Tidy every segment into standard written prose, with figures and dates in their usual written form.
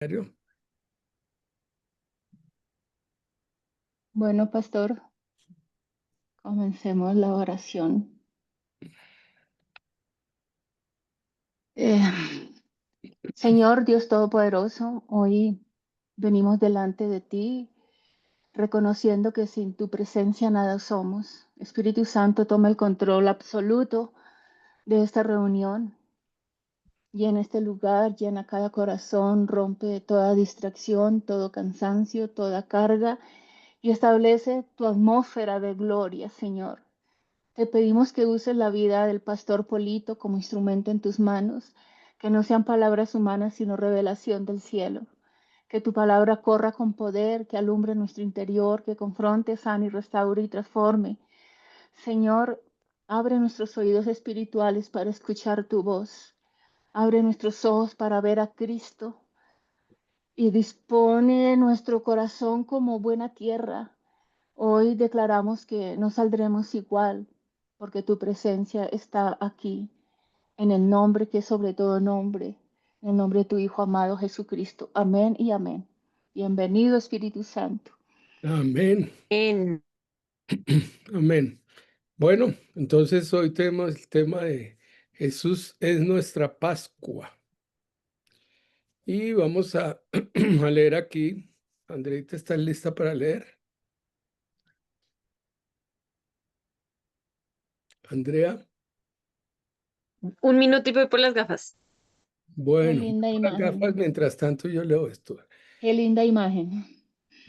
Mario. Bueno, pastor, comencemos la oración. Eh, Señor Dios Todopoderoso, hoy venimos delante de ti, reconociendo que sin tu presencia nada somos. Espíritu Santo, toma el control absoluto de esta reunión. Llena este lugar, llena cada corazón, rompe toda distracción, todo cansancio, toda carga y establece tu atmósfera de gloria, Señor. Te pedimos que uses la vida del pastor Polito como instrumento en tus manos, que no sean palabras humanas, sino revelación del cielo. Que tu palabra corra con poder, que alumbre nuestro interior, que confronte, sane y restaure y transforme. Señor, abre nuestros oídos espirituales para escuchar tu voz. Abre nuestros ojos para ver a Cristo y dispone nuestro corazón como buena tierra. Hoy declaramos que no saldremos igual porque tu presencia está aquí, en el nombre que es sobre todo nombre, en el nombre de tu Hijo amado Jesucristo. Amén y amén. Bienvenido Espíritu Santo. Amén. En Amén. Bueno, entonces hoy tenemos el tema de Jesús es nuestra Pascua. Y vamos a, a leer aquí. Andreita, ¿estás lista para leer? Andrea. un minuto y voy por las gafas. Qué Bueno, linda las gafas, imagen. mientras tanto yo leo esto. Qué linda imagen.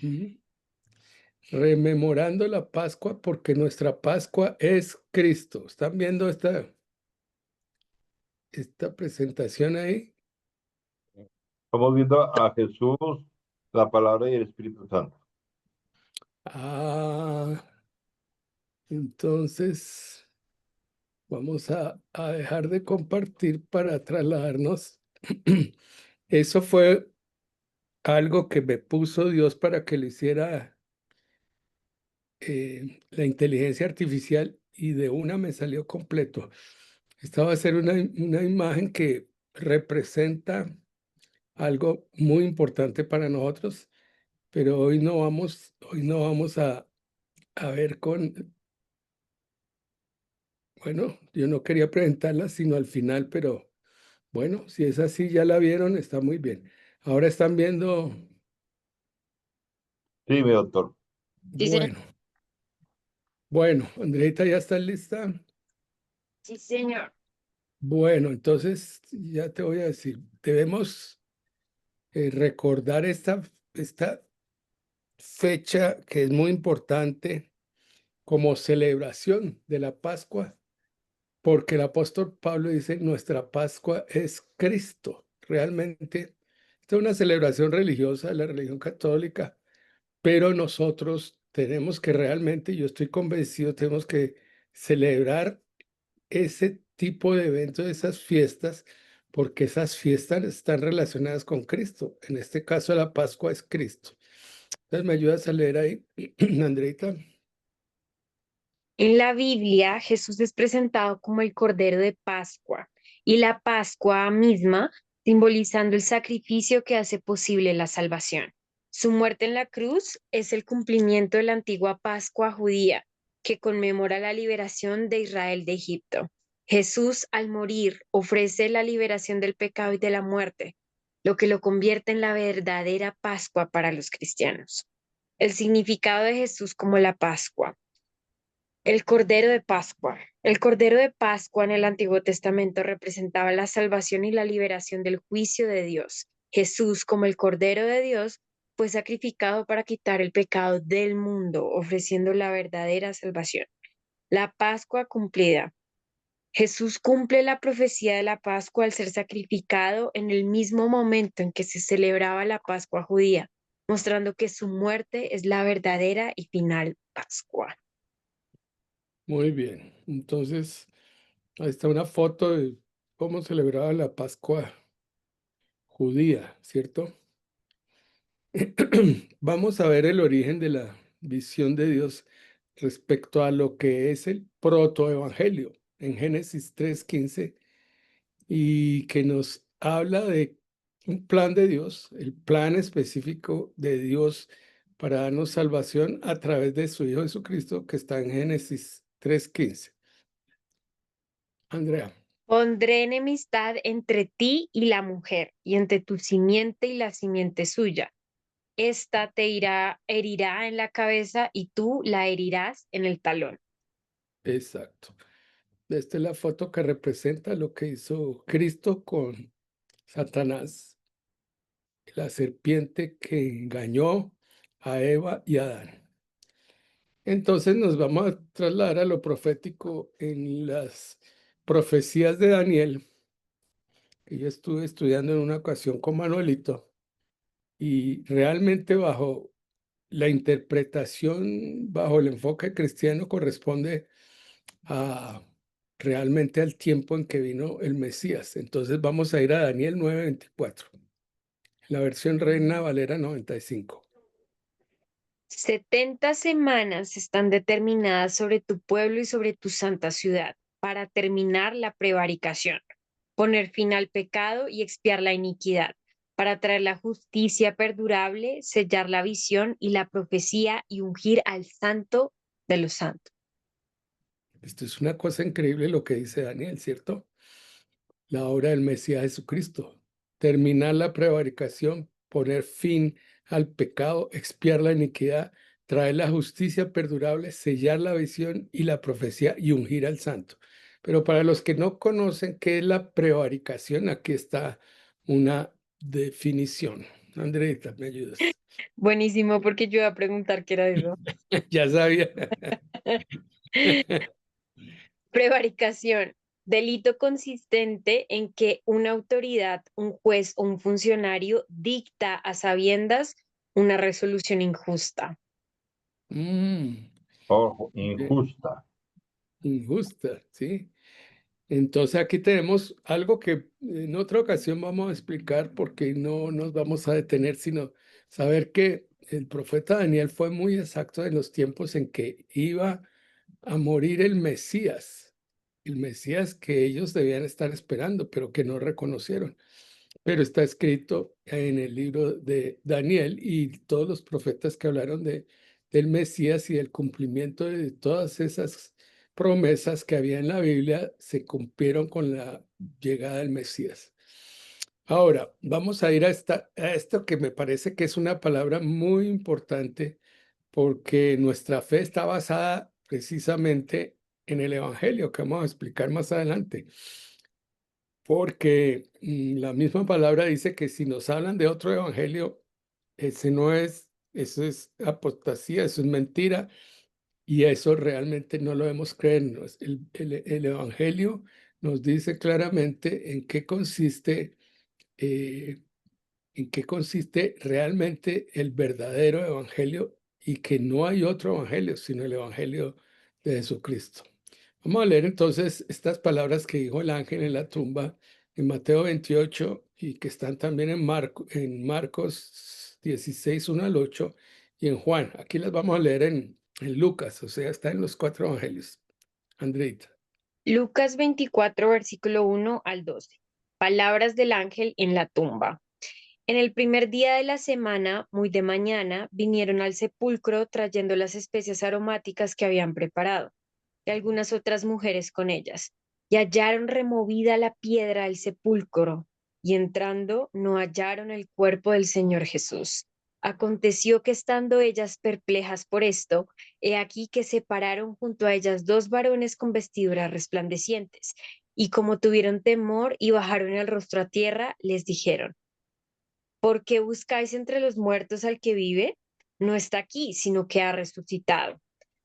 Ujú. Rememorando la Pascua porque nuestra Pascua es Cristo. ¿Están viendo esta presentación ahí? Estamos viendo a Jesús, la palabra y el Espíritu Santo. Ah, entonces vamos a dejar de compartir para trasladarnos. Eso fue algo que me puso Dios para que lo hiciera la inteligencia artificial y de una me salió completo. Esta va a ser una imagen que representa algo muy importante para nosotros, pero hoy no vamos a ver con, bueno, yo no quería presentarla sino al final, pero bueno, si es así, ya la vieron, está muy bien. Ahora están viendo, Sí, mi doctor. Sí, señor. bueno, bueno, Andreita, ¿ya está lista? Sí, señor. Bueno, entonces ya te voy a decir, debemos recordar esta fecha que es muy importante como celebración de la Pascua, porque el apóstol Pablo dice, nuestra Pascua es Cristo. Realmente, esta es una celebración religiosa de la religión católica, pero nosotros tenemos que realmente, yo estoy convencido, tenemos que celebrar ese tipo de eventos, esas fiestas, porque esas fiestas están relacionadas con Cristo. En este caso, la Pascua es Cristo. Entonces, ¿me ayudas a leer ahí, Andreita? En la Biblia, Jesús es presentado como el Cordero de Pascua y la Pascua misma simbolizando el sacrificio que hace posible la salvación. Su muerte en la cruz es el cumplimiento de la antigua Pascua judía que conmemora la liberación de Israel de Egipto. Jesús, al morir, ofrece la liberación del pecado y de la muerte, lo que lo convierte en la verdadera Pascua para los cristianos. El significado de Jesús como la Pascua. El Cordero de Pascua. El Cordero de Pascua en el Antiguo Testamento representaba la salvación y la liberación del juicio de Dios. Jesús, como el Cordero de Dios, fue sacrificado para quitar el pecado del mundo, ofreciendo la verdadera salvación. La Pascua cumplida. Jesús cumple la profecía de la Pascua al ser sacrificado en el mismo momento en que se celebraba la Pascua judía, mostrando que su muerte es la verdadera y final Pascua. Muy bien. Entonces, ahí está una foto de cómo celebraba la Pascua judía, ¿cierto? Vamos a ver el origen de la visión de Dios respecto a lo que es el protoevangelio en Génesis 3:15 y que nos habla de un plan de Dios, el plan específico de Dios para darnos salvación a través de su Hijo Jesucristo, que está en Génesis 3:15. Andrea. Pondré enemistad entre ti y la mujer, y entre tu simiente y la simiente suya. Esta te herirá en la cabeza y tú la herirás en el talón. Exacto. Esta es la foto que representa lo que hizo Cristo con Satanás, la serpiente que engañó a Eva y a Adán. Entonces nos vamos a trasladar a lo profético en las profecías de Daniel, que yo estuve estudiando en una ocasión con Manuelito, y realmente bajo la interpretación, bajo el enfoque cristiano, corresponde a realmente al tiempo en que vino el Mesías. Entonces vamos a ir a Daniel 9:24, la versión Reina Valera 95. 70 semanas están determinadas sobre tu pueblo y sobre tu santa ciudad para terminar la prevaricación, poner fin al pecado y expiar la iniquidad, para traer la justicia perdurable, sellar la visión y la profecía y ungir al santo de los santos. Esto es una cosa increíble lo que dice Daniel, ¿cierto? La obra del Mesías Jesucristo. Terminar la prevaricación, poner fin al pecado, expiar la iniquidad, traer la justicia perdurable, sellar la visión y la profecía y ungir al santo. Pero para los que no conocen qué es la prevaricación, aquí está una definición. Andreita, ¿me ayudas? Buenísimo, porque yo iba a preguntar qué era eso. Ya sabía. Prevaricación, delito consistente en que una autoridad, un juez o un funcionario dicta a sabiendas una resolución injusta. Ojo, Bien, injusta. injusta, ¿sí? Entonces aquí tenemos algo que en otra ocasión vamos a explicar porque no nos vamos a detener, sino saber que el profeta Daniel fue muy exacto en los tiempos en que iba a morir el Mesías que ellos debían estar esperando, pero que no reconocieron. Pero está escrito en el libro de Daniel y todos los profetas que hablaron del Mesías y del cumplimiento de todas esas promesas que había en la Biblia se cumplieron con la llegada del Mesías. Ahora, vamos a ir a esto que me parece que es una palabra muy importante porque nuestra fe está basada precisamente en el Evangelio, que vamos a explicar más adelante. Porque la misma palabra dice que si nos hablan de otro evangelio, ese no es, eso es apostasía, eso es mentira, y eso realmente no lo debemos creernos. El evangelio nos dice claramente eh, en qué consiste realmente el verdadero evangelio y que no hay otro evangelio sino el evangelio de Jesucristo. Vamos a leer entonces estas palabras que dijo el ángel en la tumba en Mateo 28 y que están también en Marcos 16, 1 al 8 y en Juan. Aquí las vamos a leer en Lucas, o sea, está en los 4 evangelios. Andreita. Lucas 24, versículo 1 al 12. Palabras del ángel en la tumba. En el primer día de la semana, muy de mañana, vinieron al sepulcro trayendo las especias aromáticas que habían preparado, y algunas otras mujeres con ellas, y hallaron removida la piedra del sepulcro, y entrando no hallaron el cuerpo del Señor Jesús. Aconteció que estando ellas perplejas por esto, he aquí que se pararon junto a ellas dos varones con vestiduras resplandecientes, y como tuvieron temor y bajaron el rostro a tierra, les dijeron: ¿por qué buscáis entre los muertos al que vive? No está aquí, sino que ha resucitado.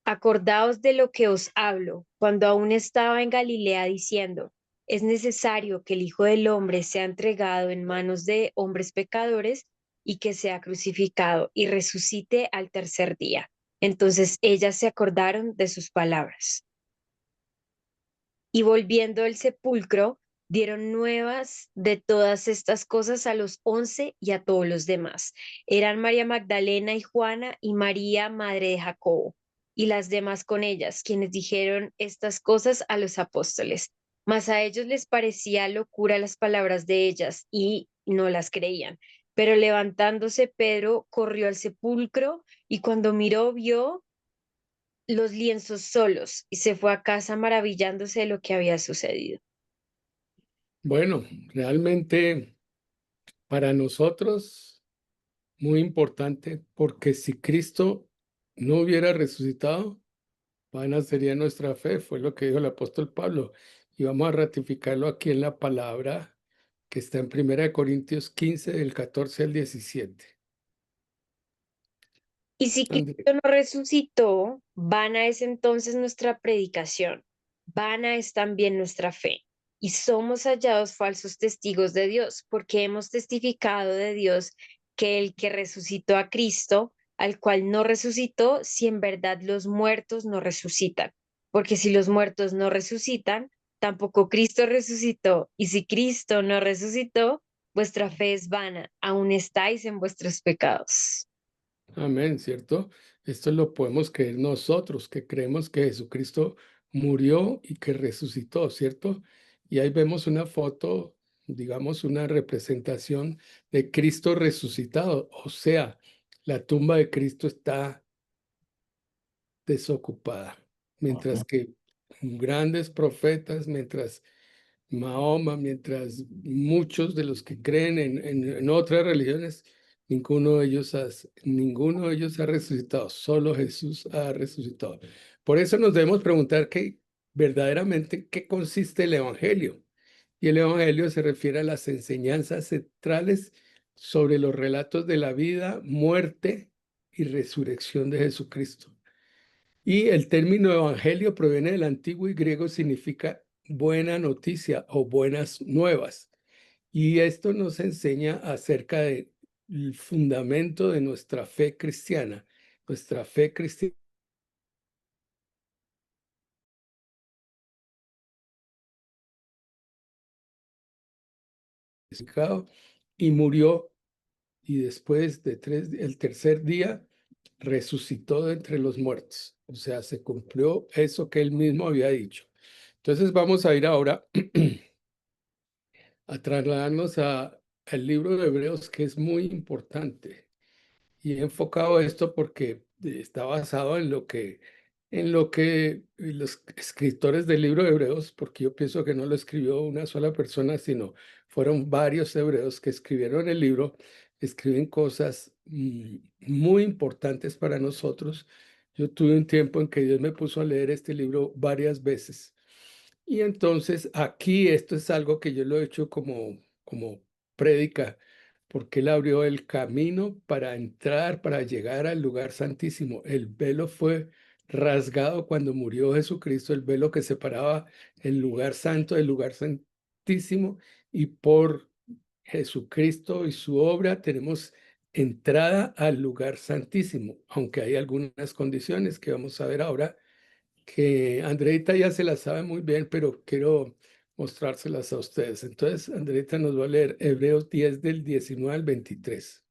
Acordaos de lo que os hablo cuando aún estaba en Galilea diciendo: es necesario que el Hijo del Hombre sea entregado en manos de hombres pecadores y que sea crucificado y resucite al tercer día. Entonces ellas se acordaron de sus palabras. Y volviendo al sepulcro, dieron nuevas de todas estas cosas a los 11 y a todos los demás. Eran María Magdalena y Juana y María, madre de Jacobo, y las demás con ellas, quienes dijeron estas cosas a los apóstoles. Mas a ellos les parecía locura las palabras de ellas y no las creían. Pero levantándose Pedro corrió al sepulcro y cuando miró vio los lienzos solos y se fue a casa maravillándose de lo que había sucedido. Bueno, realmente para nosotros muy importante, porque si Cristo no hubiera resucitado, vana sería nuestra fe, fue lo que dijo el apóstol Pablo. Y vamos a ratificarlo aquí en la palabra que está en 1 Corintios 15, del 14 al 17. Y si André, Cristo no resucitó, vana es entonces nuestra predicación, vana es también nuestra fe. Y somos hallados falsos testigos de Dios, porque hemos testificado de Dios que el que resucitó a Cristo, al cual no resucitó, si en verdad los muertos no resucitan. Porque si los muertos no resucitan, tampoco Cristo resucitó. Y si Cristo no resucitó, vuestra fe es vana, aún estáis en vuestros pecados. amén, ¿cierto? Esto lo podemos creer nosotros, que creemos que Jesucristo murió y que resucitó, ¿cierto? Y ahí vemos una foto, digamos, una representación de Cristo resucitado. O sea, la tumba de Cristo está desocupada, mientras que grandes profetas, mientras Mahoma, mientras muchos de los que creen en otras religiones, ninguno de ellos ha resucitado, solo Jesús ha resucitado. Por eso nos debemos preguntar verdaderamente qué consiste el Evangelio. Y el Evangelio se refiere a las enseñanzas centrales sobre los relatos de la vida, muerte y resurrección de Jesucristo. Y el término evangelio proviene del antiguo y griego, significa buena noticia o buenas nuevas. Y esto nos enseña acerca del fundamento de nuestra fe cristiana. Nuestra fe cristiana y murió, y después de el tercer día resucitó de entre los muertos. O sea, se cumplió eso que él mismo había dicho. Entonces vamos a ir ahora a trasladarnos al libro de Hebreos, que es muy importante. Y he enfocado esto porque está basado en lo que los escritores del libro de Hebreos, porque yo pienso que no lo escribió una sola persona, sino fueron varios hebreos que escribieron el libro, escriben cosas muy importantes para nosotros. Yo tuve un tiempo en que Dios me puso a leer este libro varias veces. Y entonces aquí esto es algo que yo lo he hecho como prédica, porque él abrió el camino para entrar, para llegar al lugar santísimo. El velo fue rasgado cuando murió Jesucristo, el velo que separaba el lugar santo del lugar santísimo, y por Jesucristo y su obra tenemos entrada al lugar santísimo, aunque hay algunas condiciones que vamos a ver ahora que Andreita ya se las sabe muy bien, pero quiero mostrárselas a ustedes. Entonces, Andreita nos va a leer Hebreos 10 del 19 al 23.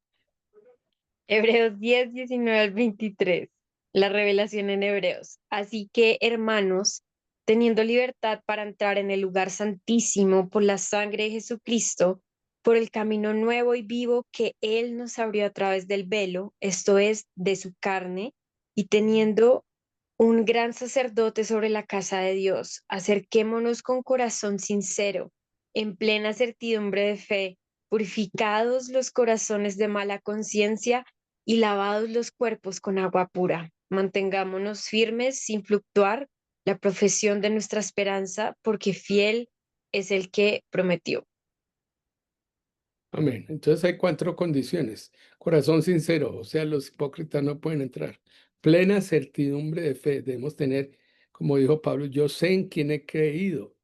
Hebreos 10, 19 al 23. La revelación en Hebreos. Así que, hermanos, teniendo libertad para entrar en el lugar santísimo por la sangre de Jesucristo, por el camino nuevo y vivo que Él nos abrió a través del velo, esto es, de su carne, y teniendo un gran sacerdote sobre la casa de Dios, acerquémonos con corazón sincero, en plena certidumbre de fe, purificados los corazones de mala conciencia y lavados los cuerpos con agua pura. Mantengámonos firmes sin fluctuar la profesión de nuestra esperanza, porque fiel es el que prometió. Amén. Entonces hay cuatro condiciones. Corazón sincero, o sea, los hipócritas no pueden entrar. Plena certidumbre de fe. Debemos tener, como dijo Pablo, yo sé en quién he creído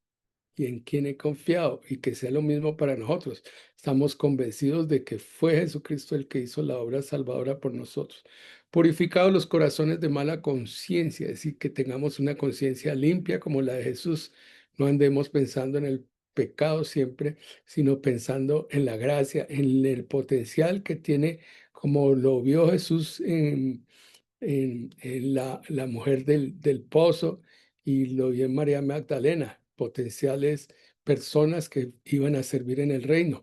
y en quién he confiado, y que sea lo mismo para nosotros. Estamos convencidos de que fue Jesucristo el que hizo la obra salvadora por nosotros. Purificados los corazones de mala conciencia, es decir, que tengamos una conciencia limpia como la de Jesús. No andemos pensando en el pecado siempre, sino pensando en la gracia, en el potencial que tiene, como lo vio Jesús en la mujer del pozo, y lo vio en María Magdalena. potenciales personas que iban a servir en el reino.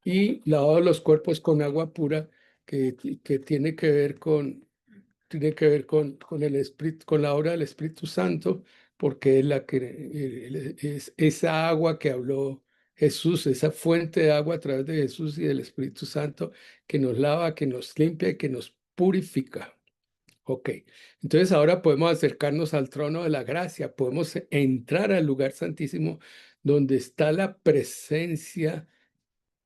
Y lavado los cuerpos con agua pura, que tiene que ver con el Espíritu, con la obra del Espíritu Santo, porque es la que es esa agua que habló Jesús, esa fuente de agua a través de Jesús y del Espíritu Santo que nos lava, que nos limpia y que nos purifica. Ok, entonces ahora podemos acercarnos al trono de la gracia, podemos entrar al lugar santísimo donde está la presencia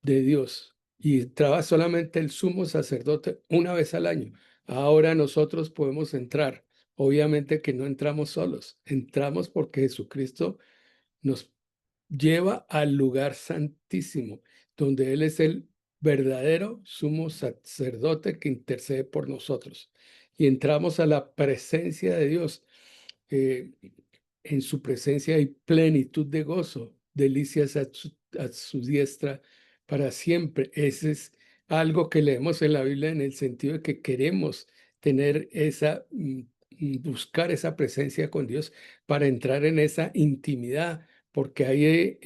de Dios. Y entraba solamente el sumo sacerdote una vez al año. Ahora nosotros podemos entrar. Obviamente que no entramos solos, entramos porque Jesucristo nos lleva al lugar santísimo, donde Él es el verdadero sumo sacerdote que intercede por nosotros. Y entramos a la presencia de Dios. eh, en su presencia hay plenitud de gozo, delicias a su diestra para siempre. Ese es algo que leemos en la Biblia en el sentido de que queremos tener buscar esa presencia con Dios para entrar en esa intimidad, porque ahí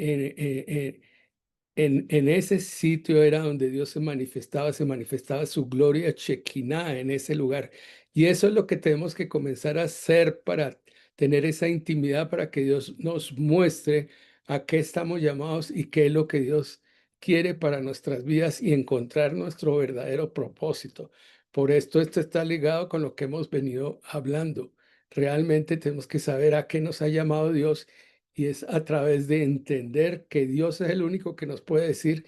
en ese sitio era donde Dios se manifestaba su gloria Shekinah en ese lugar. Y eso es lo que tenemos que comenzar a hacer para tener esa intimidad, para que Dios nos muestre a qué estamos llamados y qué es lo que Dios quiere para nuestras vidas y encontrar nuestro verdadero propósito. Por esto está ligado con lo que hemos venido hablando. Realmente tenemos que saber a qué nos ha llamado Dios, y es a través de entender que Dios es el único que nos puede decir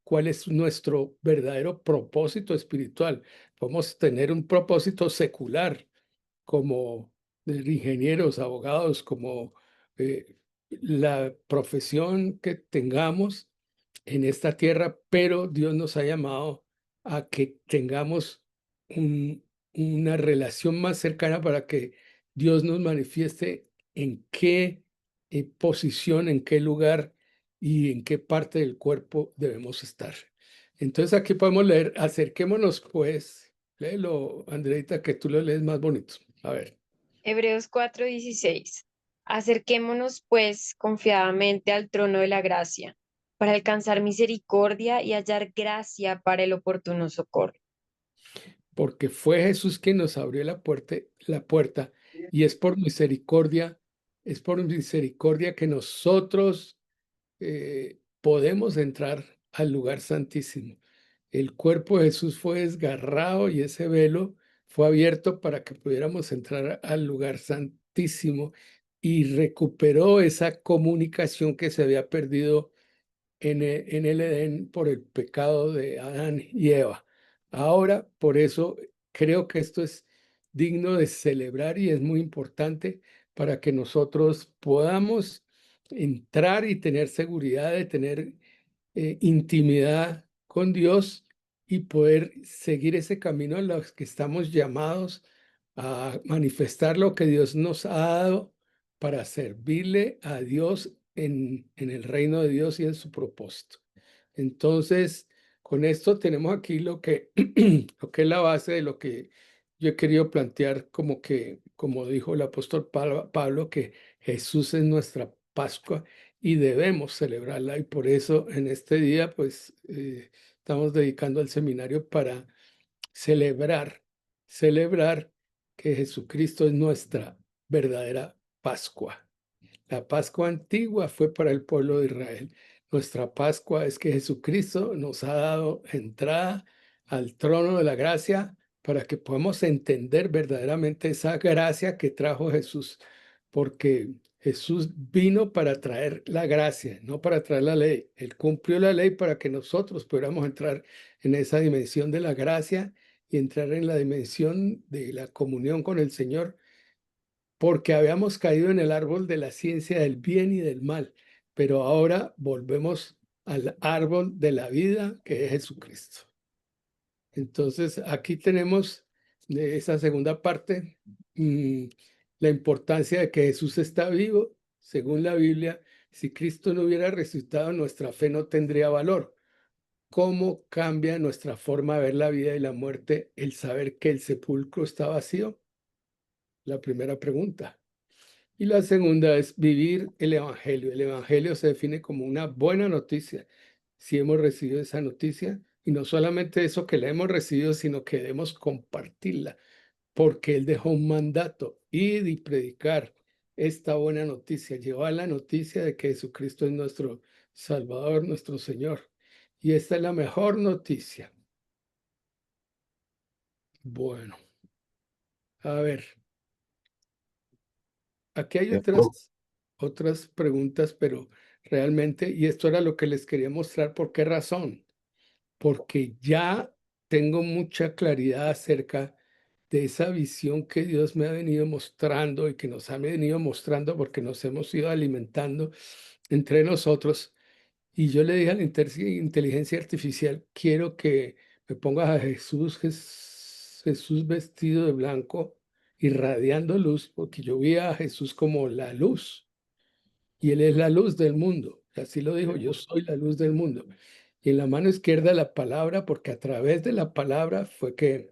cuál es nuestro verdadero propósito espiritual. Podemos tener un propósito secular como ingenieros, abogados, como la profesión que tengamos en esta tierra, pero Dios nos ha llamado a que tengamos una relación más cercana para que Dios nos manifieste en qué posición, en qué lugar y en qué parte del cuerpo debemos estar. Entonces aquí podemos leer, acerquémonos pues, léelo, Andreita, que tú lo lees más bonito. A ver. Hebreos 4:16. Acerquémonos, pues, confiadamente al trono de la gracia, para alcanzar misericordia y hallar gracia para el oportuno socorro. Porque fue Jesús quien nos abrió la puerta, y es por misericordia que nosotros podemos entrar al lugar santísimo. El cuerpo de Jesús fue desgarrado y ese velo fue abierto para que pudiéramos entrar al lugar santísimo, y recuperó esa comunicación que se había perdido en el Edén por el pecado de Adán y Eva. Ahora, por eso creo que esto es digno de celebrar y es muy importante para que nosotros podamos entrar y tener seguridad de tener intimidad con Dios y poder seguir ese camino en los que estamos llamados a manifestar lo que Dios nos ha dado para servirle a Dios en el reino de Dios y en su propósito. Entonces, con esto tenemos aquí lo que es la base de lo que yo he querido plantear, como dijo el apóstol Pablo, que Jesús es nuestra Pascua y debemos celebrarla. Y por eso en este día, pues, estamos dedicando al seminario para celebrar que Jesucristo es nuestra verdadera Pascua. La Pascua antigua fue para el pueblo de Israel. Nuestra Pascua es que Jesucristo nos ha dado entrada al trono de la gracia para que podamos entender verdaderamente esa gracia que trajo Jesús, porque Jesús vino para traer la gracia, no para traer la ley. Él cumplió la ley para que nosotros pudiéramos entrar en esa dimensión de la gracia y entrar en la dimensión de la comunión con el Señor, porque habíamos caído en el árbol de la ciencia del bien y del mal, pero ahora volvemos al árbol de la vida, que es Jesucristo. Entonces, aquí tenemos de esa segunda parte la importancia de que Jesús está vivo. Según la Biblia, si Cristo no hubiera resucitado, nuestra fe no tendría valor. ¿Cómo cambia nuestra forma de ver la vida y la muerte el saber que el sepulcro está vacío? La primera pregunta. Y la segunda es vivir el Evangelio. El Evangelio se define como una buena noticia. Si hemos recibido esa noticia, y no solamente eso que la hemos recibido, sino que debemos compartirla, porque Él dejó un mandato, ir y predicar esta buena noticia, llevar la noticia de que Jesucristo es nuestro Salvador, nuestro Señor. Y esta es la mejor noticia. Bueno, a ver, aquí hay otras preguntas, pero realmente, y esto era lo que les quería mostrar, ¿por qué razón? Porque ya tengo mucha claridad acerca de esa visión que Dios me ha venido mostrando y que nos ha venido mostrando porque nos hemos ido alimentando entre nosotros. Y yo le dije a la inteligencia artificial, quiero que me pongas a Jesús vestido de blanco, irradiando luz, porque yo vi a Jesús como la luz, y Él es la luz del mundo. Así lo dijo, yo soy la luz del mundo. Y en la mano izquierda la palabra, porque a través de la palabra fue que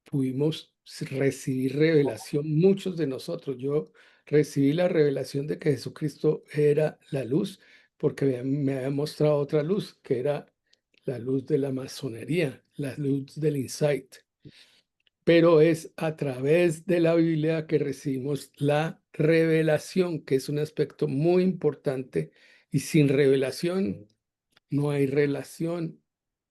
pudimos recibir revelación, muchos de nosotros. Yo recibí la revelación de que Jesucristo era la luz, porque me había mostrado otra luz, que era la luz de la masonería, la luz del insight. Pero es a través de la Biblia que recibimos la revelación, que es un aspecto muy importante, y sin revelación no hay relación,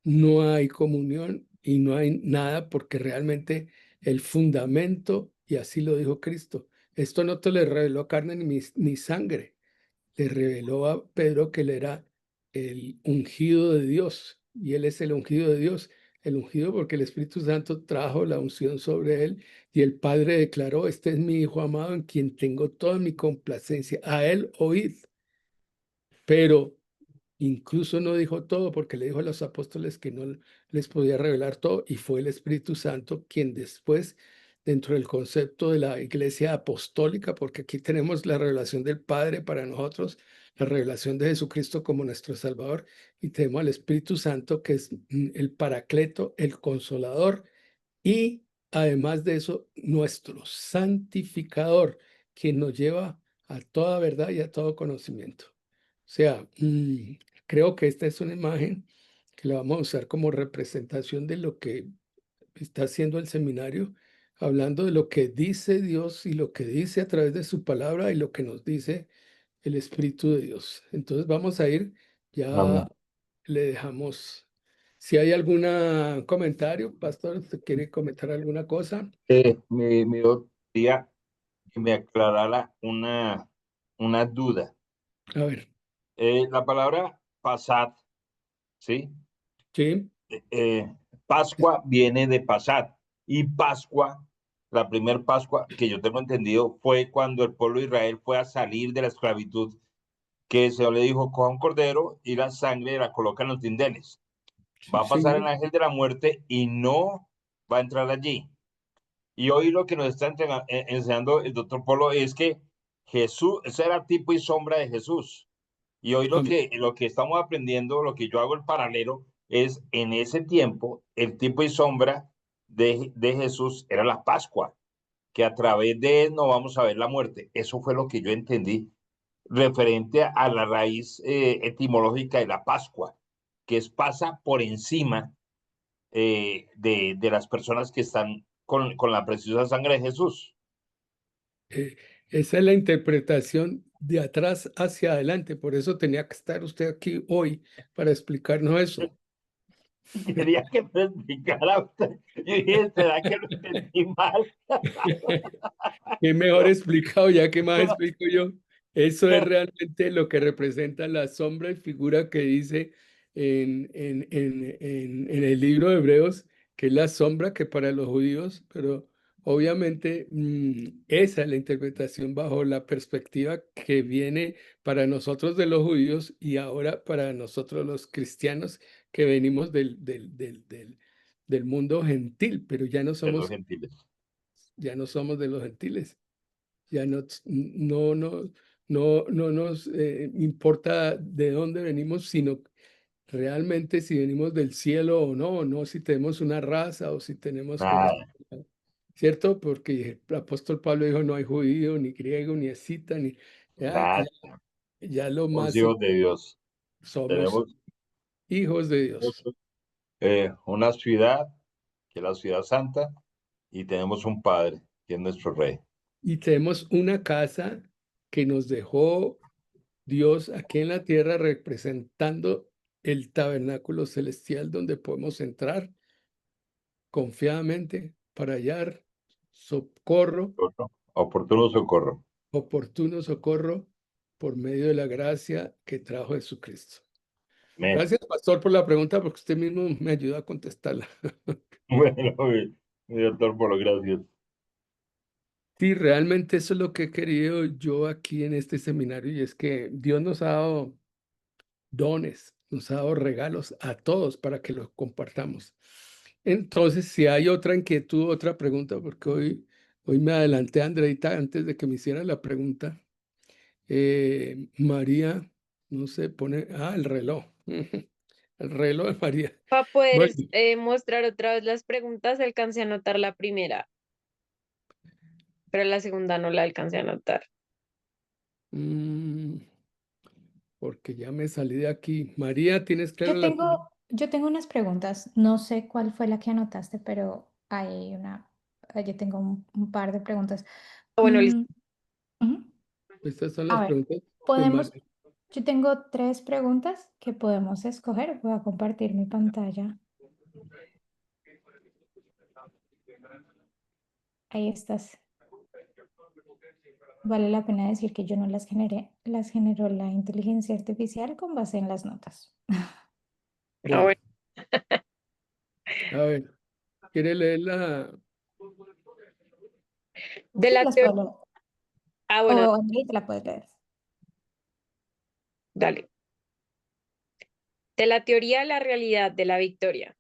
no hay comunión y no hay nada, porque realmente el fundamento, y así lo dijo Cristo, esto no te lo reveló carne ni sangre, le reveló a Pedro que él era el ungido de Dios, y él es el ungido de Dios, el ungido porque el Espíritu Santo trajo la unción sobre él, y el Padre declaró, este es mi Hijo amado en quien tengo toda mi complacencia, a él oíd. Pero incluso no dijo todo porque le dijo a los apóstoles que no les podía revelar todo, y fue el Espíritu Santo quien después, dentro del concepto de la iglesia apostólica, porque aquí tenemos la revelación del Padre para nosotros, la revelación de Jesucristo como nuestro Salvador, y tenemos al Espíritu Santo que es el Paracleto, el Consolador, y además de eso, nuestro santificador, quien nos lleva a toda verdad y a todo conocimiento. O sea, creo que esta es una imagen que la vamos a usar como representación de lo que está haciendo el seminario, hablando de lo que dice Dios y lo que dice a través de su palabra y lo que nos dice el Espíritu de Dios. Entonces vamos a ir, Amén. ya le dejamos. Si hay algún comentario, pastor, ¿usted quiere comentar alguna cosa? Me gustaría que me aclarara una duda. A ver, La palabra pasad, ¿sí? sí, Pascua viene de pasad. Y Pascua, la primer Pascua que yo tengo entendido, fue cuando el pueblo de Israel fue a salir de la esclavitud, que el Señor le dijo, coja un cordero y la sangre la coloca en los dinteles. sí, Va a pasar el señor. ángel de la muerte y no va a entrar allí. Y hoy lo que nos está enseñando el doctor Polo es que Jesús, ese era tipo y sombra de Jesús. Y hoy Amén. lo que estamos aprendiendo, lo que yo hago el paralelo, es en ese tiempo, el tipo y sombra de Jesús era la Pascua, que a través de él no vamos a ver la muerte. Eso fue lo que yo entendí referente a la raíz etimológica de la Pascua, que es pasa por encima de las personas que están con la preciosa sangre de Jesús. Eh, Esa es la interpretación de atrás hacia adelante. Por eso tenía que estar usted aquí hoy para explicarnos eso. Quería que me explicara usted. Yo dije, ¿será que lo entendí mal? Es mejor explicado, ya que más explico yo. Eso es realmente lo que representa la sombra y figura que dice en el libro de Hebreos, que es la sombra que para los judíos, pero obviamente esa es la interpretación bajo la perspectiva que viene para nosotros de los judíos y ahora para nosotros los cristianos que venimos del mundo gentil, pero De los gentiles. ya no somos de los gentiles. Ya no nos importa de dónde venimos, sino realmente si venimos del cielo o no si tenemos una raza o si tenemos cosas. Nada. ¿cierto? Porque el apóstol Pablo dijo, no hay judío, ni griego, ni escita, ni... Ya, Nada, ya lo somos más hijos de Dios. somos Tenemos hijos de Dios. una ciudad, que es la ciudad santa, y tenemos un Padre, que es nuestro Rey. Y tenemos una casa que nos dejó Dios aquí en la tierra representando el tabernáculo celestial donde podemos entrar confiadamente para hallar socorro, Oportuno socorro. oportuno socorro por medio de la gracia que trajo Jesucristo. Amén. Gracias, pastor, por la pregunta, porque usted mismo me ayudó a contestarla. Bueno, mi doctor, por lo gracias. Sí, realmente eso es lo que he querido yo aquí en este seminario, y es que Dios nos ha dado dones, nos ha dado regalos a todos para que los compartamos. Entonces, si hay otra inquietud, otra pregunta, porque hoy me adelanté, Andreita, antes de que me hiciera la pregunta. María, no sé, pone, el reloj. El reloj de María. Para poder Bueno, mostrar otra vez las preguntas, alcancé a anotar la primera, pero la segunda no la alcancé a anotar. porque ya me salí de aquí. María, ¿tienes claro Yo tengo unas preguntas. No sé cuál fue la que anotaste, pero yo tengo un par de preguntas. Bueno, listo. Ujú. Estas son A las ver, preguntas de María. yo tengo 3 preguntas que podemos escoger. Voy a compartir mi pantalla. Ahí estás. Vale la pena decir que yo no las generé, las generó la inteligencia artificial con base en las notas. Bueno, bueno. a ver, ¿quiere leerla? De Sí, la las teoría. puedo leer. Bueno, O André, te la puedes leer. dale. De la teoría a la realidad de la victoria.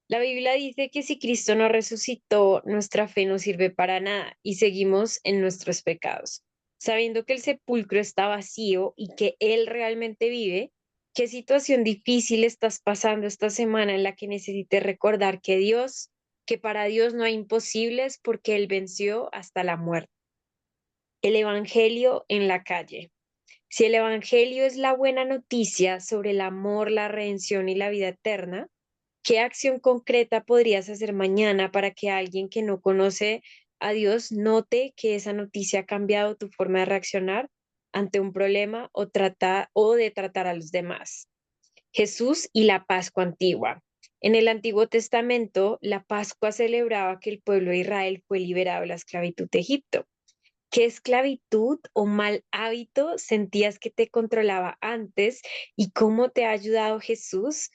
La Biblia dice que si Cristo no resucitó, nuestra fe no sirve para nada y seguimos en nuestros pecados. Sabiendo que el sepulcro está vacío y que Él realmente vive, ¿qué situación difícil estás pasando esta semana en la que necesites recordar que para Dios no hay imposibles porque Él venció hasta la muerte? El Evangelio en la calle. Si el Evangelio es la buena noticia sobre el amor, la redención y la vida eterna, ¿qué acción concreta podrías hacer mañana para que alguien que no conoce a Dios note que esa noticia ha cambiado tu forma de reaccionar ante un problema o de tratar a los demás? Jesús y la Pascua antigua. En el Antiguo Testamento, la Pascua celebraba que el pueblo de Israel fue liberado de la esclavitud de Egipto. ¿Qué esclavitud o mal hábito sentías que te controlaba antes y cómo te ha ayudado Jesús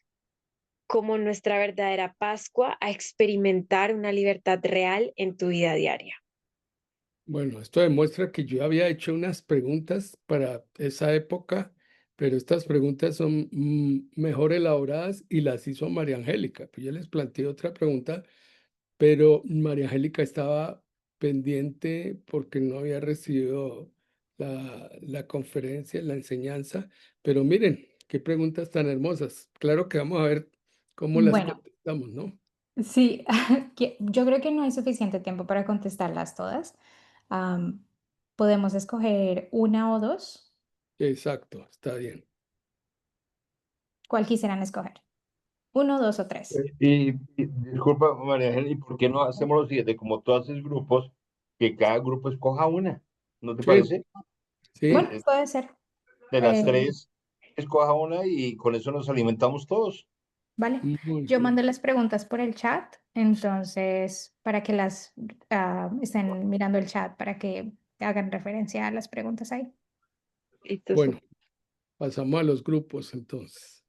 como nuestra verdadera Pascua a experimentar una libertad real en tu vida diaria? Bueno, esto demuestra que yo había hecho unas preguntas para esa época, pero estas preguntas son mejor elaboradas y las hizo María Angélica. Pues yo les planteé otra pregunta, pero María Angélica estaba pendiente porque no había recibido la conferencia, la enseñanza. Pero miren, qué preguntas tan hermosas. Claro que vamos a ver cómo las Bueno, contestamos, ¿no? sí, yo creo que no hay suficiente tiempo para contestarlas todas. Am, Podemos escoger una o dos. Exacto, está bien. ¿Cuál quisieran escoger? Uno, dos o tres. Y disculpa, María Ángel, ¿y por qué no hacemos lo siguiente? Como tú haces grupos, que cada grupo escoja una, ¿no te Sí, parece? sí. Bueno, De, puede ser. de las Eh, tres, escoja una y con eso nos alimentamos todos. vale. Muy Yo bien. mandé las preguntas por el chat, entonces para que las estén mirando el chat para que hagan referencia a las preguntas ahí. Listo, Bueno, pasamos a los grupos entonces.